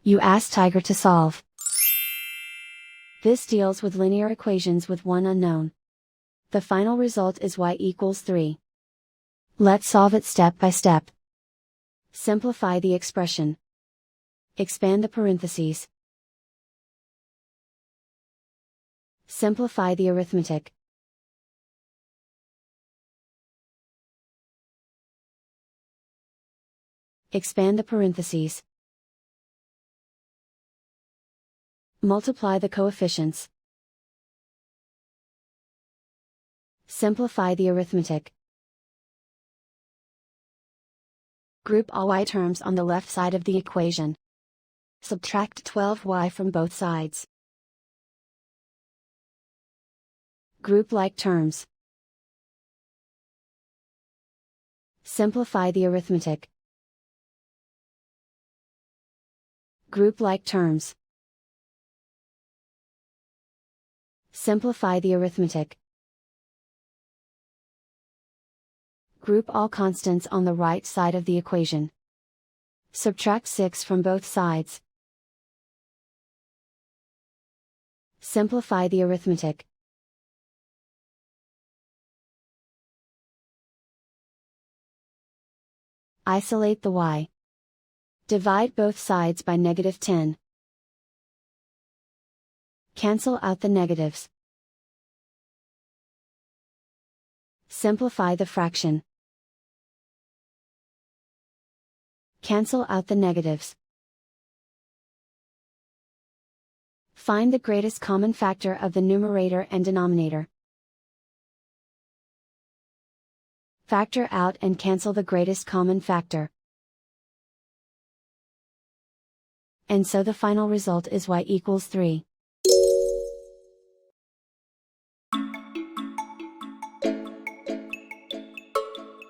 You ask Tiger to solve. This deals with linear equations with one unknown. The final result is y equals 3. Let's solve it step by step. Simplify the expression. Expand the parentheses. Simplify the arithmetic. Expand the parentheses. Multiply the coefficients. Simplify the arithmetic. Group all y terms on the left side of the equation. Subtract 12y from both sides. Group like terms. Simplify the arithmetic. Group like terms. Simplify the arithmetic. Group all constants on the right side of the equation. Subtract 6 from both sides. Simplify the arithmetic. Isolate the y. Divide both sides by -10. Cancel out the negatives. Simplify the fraction. Cancel out the negatives. Find the greatest common factor of the numerator and denominator. Factor out and cancel the greatest common factor. And so the final result is y equals 3.